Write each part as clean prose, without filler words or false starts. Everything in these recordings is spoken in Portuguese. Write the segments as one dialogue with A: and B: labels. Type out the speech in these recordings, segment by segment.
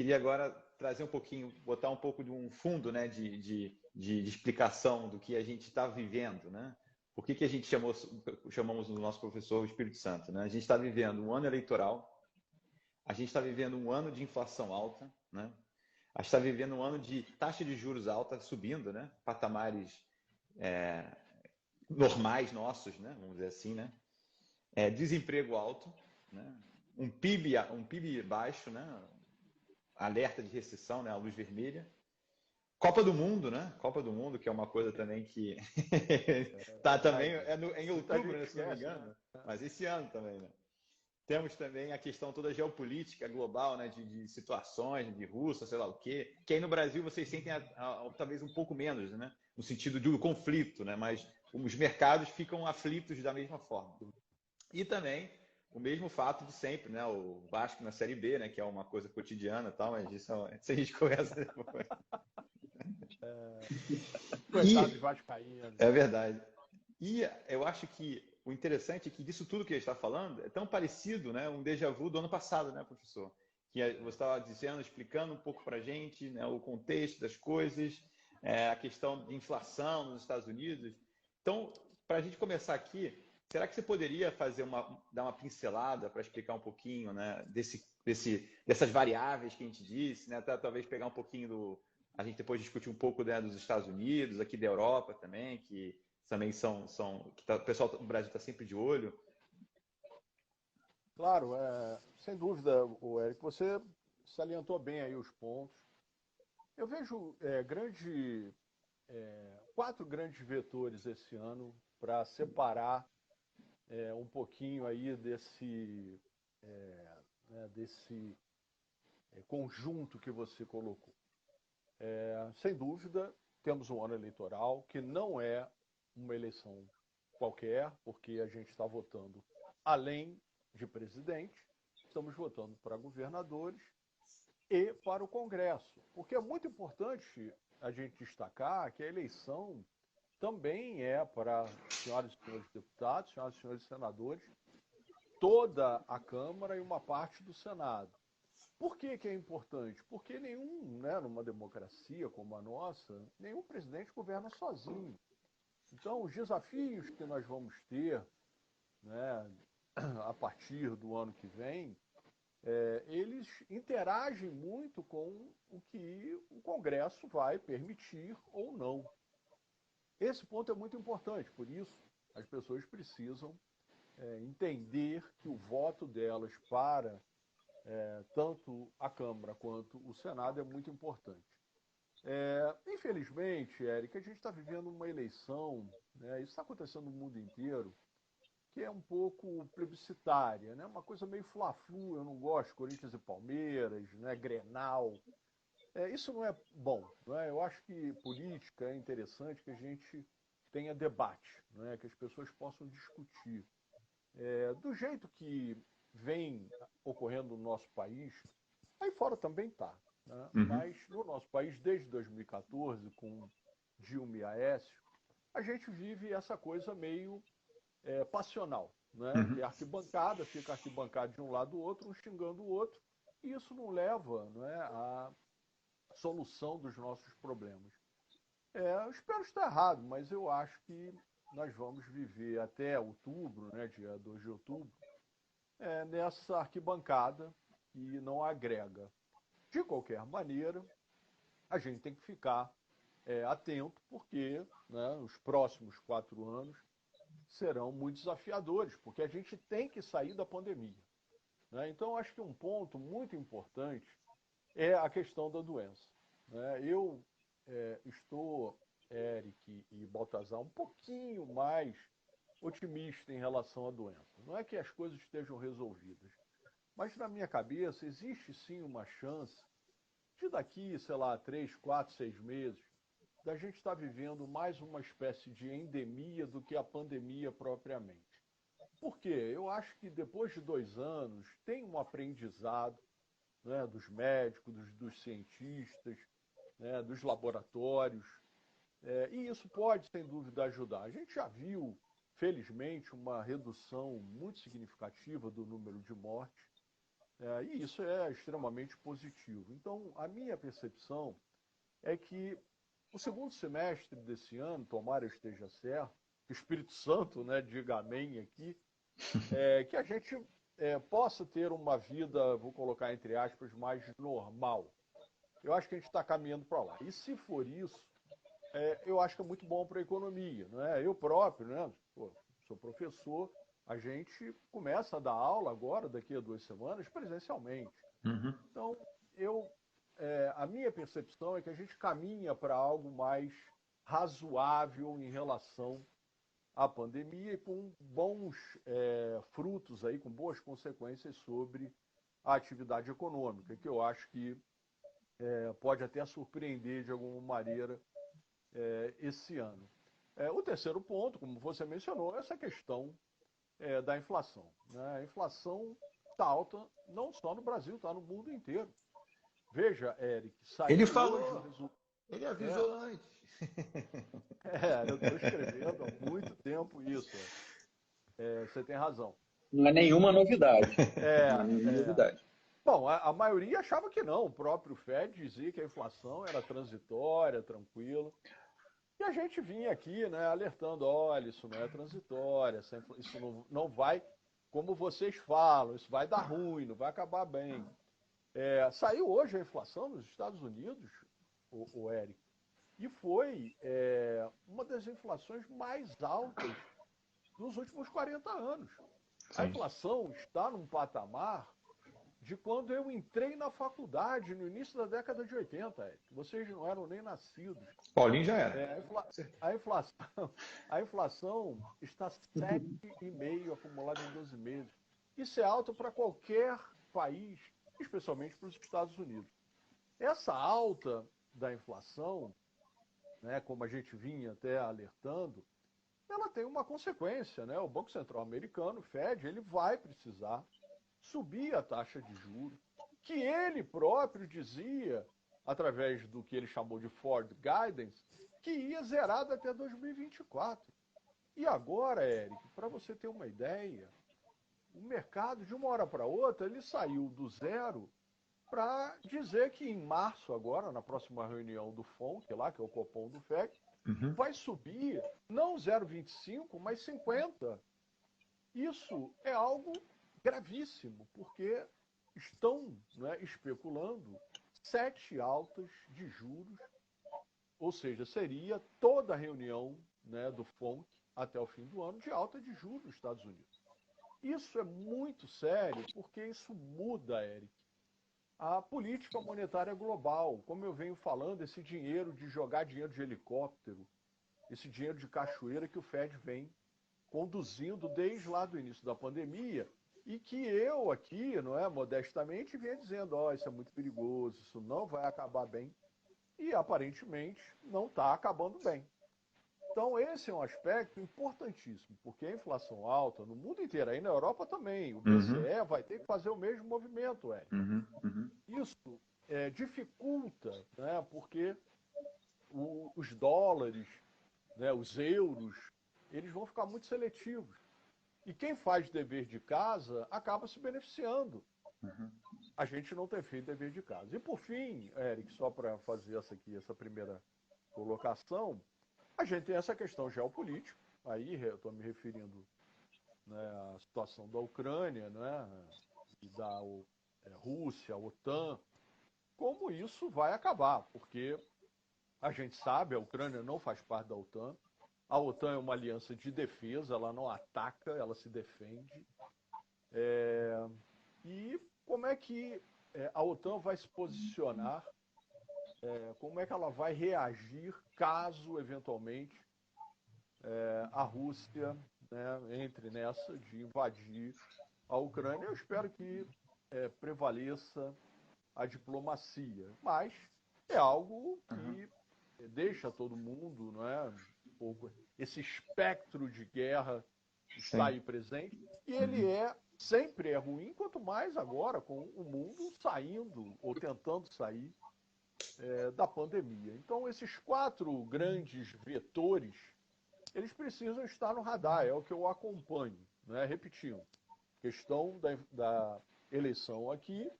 A: queria agora trazer um pouquinho, botar um pouco de um fundo, né, de explicação do que a gente está vivendo, né? Por que a gente chamamos o nosso professor o Espírito Santo, né? A gente está vivendo um ano eleitoral, a gente está vivendo um ano de inflação alta, né? A gente está vivendo um ano de taxa de juros alta subindo, né? Patamares normais nossos, né? Vamos dizer assim, né? Desemprego alto, né? Um PIB baixo, né? Alerta de recessão, né? A luz vermelha. Copa do Mundo, né? Copa do Mundo, que é uma coisa também que tá também em outubro, né, se não me engano,
B: né?
A: mas esse ano também, né? Temos também a questão toda geopolítica global, né, de situações, de Rússia, sei lá o quê, que aí no Brasil vocês sentem talvez um pouco menos, né? No sentido do conflito, né? Mas os mercados ficam aflitos da mesma forma. E também o mesmo fato de sempre, né? O Vasco na Série B, né? Que é uma coisa cotidiana e tal, mas isso a gente conversa depois.
B: Coitado de vascaíno.
A: É verdade. E eu acho que o interessante é que disso tudo que a gente está falando é tão parecido, né? Um déjà vu do ano passado, né, professor? Que você estava dizendo, explicando um pouco para a gente, né, o contexto das coisas, a questão de inflação nos Estados Unidos. Então, para a gente começar aqui, será que você poderia dar uma pincelada para explicar um pouquinho, né, dessas variáveis que a gente disse, né? Talvez pegar um pouquinho a gente depois discutir um pouco, né, dos Estados Unidos, aqui da Europa também, que também o pessoal do Brasil está sempre de olho.
B: Claro, sem dúvida, o Eric, você salientou bem aí os pontos. Eu vejo quatro grandes vetores esse ano para separar um pouquinho aí desse conjunto que você colocou. Sem dúvida, temos um ano eleitoral que não é uma eleição qualquer, porque a gente está votando além de presidente, estamos votando para governadores e para o Congresso. Porque é muito importante a gente destacar que a eleição também é para senhoras e senhores deputados, senhoras e senhores senadores, toda a Câmara e uma parte do Senado. Por que é importante? Porque numa democracia como a nossa, nenhum presidente governa sozinho. Então, os desafios que nós vamos ter, né, a partir do ano que vem, eles interagem muito com o que o Congresso vai permitir ou não. Esse ponto é muito importante, por isso as pessoas precisam entender que o voto delas para tanto a Câmara quanto o Senado é muito importante. Infelizmente, Érica, a gente está vivendo uma eleição, né, isso está acontecendo no mundo inteiro, que é um pouco plebiscitária, né? Uma coisa meio fla-flu, eu não gosto, Corinthians e Palmeiras, né? Grenal. Isso não é bom. Não é? Eu acho que política é interessante que a gente tenha debate, né? Que as pessoas possam discutir. Do jeito que vem ocorrendo no nosso país, aí fora também está. Né?
A: Uhum.
B: Mas no nosso país, desde 2014, com Dilma e Aécio, a gente vive essa coisa meio passional, né?
A: Uhum.
B: Que a arquibancada fica a arquibancada de um lado do outro, um xingando o outro, e isso não leva, né, à solução dos nossos problemas. Eu espero estar errado, mas eu acho que nós vamos viver até outubro, né, dia 2 de outubro, nessa arquibancada que não agrega. De qualquer maneira, a gente tem que ficar atento, porque, né, os próximos 4 anos serão muito desafiadores, porque a gente tem que sair da pandemia. Né? Então, acho que um ponto muito importante é a questão da doença. Né? Eu estou, Eric e Baltazar, um pouquinho mais otimista em relação à doença. Não é que as coisas estejam resolvidas, mas na minha cabeça existe sim uma chance de daqui, sei lá, 3, 4, 6 meses, da gente estar vivendo mais uma espécie de endemia do que a pandemia propriamente. Por quê? Eu acho que depois de 2 anos tem um aprendizado, né, dos médicos, dos cientistas, né, dos laboratórios, e isso pode, sem dúvida, ajudar. A gente já viu, felizmente, uma redução muito significativa do número de mortes. E isso é extremamente positivo. Então, a minha percepção é que o segundo semestre desse ano, tomara esteja certo, que o Espírito Santo, né, diga amém aqui, que a gente possa ter uma vida, vou colocar entre aspas, mais normal. Eu acho que a gente está caminhando para lá. E se for isso, eu acho que é muito bom para a economia. Né? Eu próprio, né, sou professor, a gente começa a dar aula agora, daqui a 2 semanas, presencialmente.
A: Uhum.
B: Então, a minha percepção é que a gente caminha para algo mais razoável em relação à pandemia e com bons frutos aí, com boas consequências sobre a atividade econômica, que eu acho que pode até surpreender de alguma maneira esse ano. O terceiro ponto, como você mencionou, é essa questão da inflação. Né? A inflação está alta não só no Brasil, está no mundo inteiro. Veja, Eric, saiu
A: Ele
B: hoje
A: falou, ele avisou antes.
B: Eu estou escrevendo há muito tempo isso. Você tem razão.
C: Não é nenhuma novidade. Não é nenhuma novidade.
B: Bom, a maioria achava que não. O próprio Fed dizia que a inflação era transitória, tranquila. E a gente vinha aqui, né, alertando, olha, isso não é transitória, isso não vai, como vocês falam, isso vai dar ruim, não vai acabar bem. Saiu hoje a inflação nos Estados Unidos, o Eric, e foi uma das inflações mais altas dos últimos 40 anos. Sim. A inflação está num patamar de quando eu entrei na faculdade, no início da década de 80, Eric. Vocês não eram nem nascidos.
A: Paulinho já era.
B: A inflação está 7,5% acumulada em 12 meses. Isso é alto para qualquer país, especialmente para os Estados Unidos. Essa alta da inflação, né, como a gente vinha até alertando, ela tem uma consequência. Né? O Banco Central americano, o Fed, ele vai precisar subir a taxa de juros, que ele próprio dizia, através do que ele chamou de Forward Guidance, que ia zerado até 2024. E agora, Eric, para você ter uma ideia, o mercado, de uma hora para outra, ele saiu do zero para dizer que em março, agora, na próxima reunião do FONC, lá, que é o Copom do FEC, vai subir não 0,25, mas 50. Isso é algo gravíssimo, porque estão, né, especulando 7 altas de juros, ou seja, seria toda a reunião, né, do FONC até o fim do ano de alta de juros nos Estados Unidos. Isso é muito sério, porque isso muda, Eric, a política monetária global. Como eu venho falando, esse dinheiro de jogar dinheiro de helicóptero, esse dinheiro de cachoeira que o Fed vem conduzindo desde lá do início da pandemia, e que eu aqui, não é, modestamente, vinha dizendo, isso é muito perigoso, isso não vai acabar bem, e aparentemente não está acabando bem. Então esse é um aspecto importantíssimo, porque a inflação alta no mundo inteiro, aí na Europa também, o BCE vai ter que fazer o mesmo movimento, Eric. Isso dificulta, né, porque os dólares, né, os euros, eles vão ficar muito seletivos. E quem faz dever de casa acaba se beneficiando. A gente não tem feito dever de casa. E por fim, Eric, só para fazer essa primeira colocação, a gente tem essa questão geopolítica. Aí eu estou me referindo, né, à situação da Ucrânia, né, e da Rússia, a OTAN, como isso vai acabar, porque a gente sabe, a Ucrânia não faz parte da OTAN. A OTAN é uma aliança de defesa, ela não ataca, ela se defende. E como é que a OTAN vai se posicionar, como é que ela vai reagir caso, eventualmente, a Rússia, né, entre nessa de invadir a Ucrânia? Eu espero que prevaleça a diplomacia, mas é algo que deixa todo mundo, não é, um pouco, esse espectro de guerra está aí presente, e ele sempre é ruim, quanto mais agora com o mundo saindo ou tentando sair da pandemia. Então esses 4 grandes vetores, eles precisam estar no radar, é o que eu acompanho, né? Repetindo, questão eleição aqui,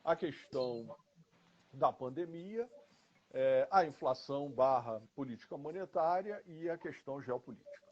B: a questão da pandemia, a inflação / política monetária e a questão geopolítica.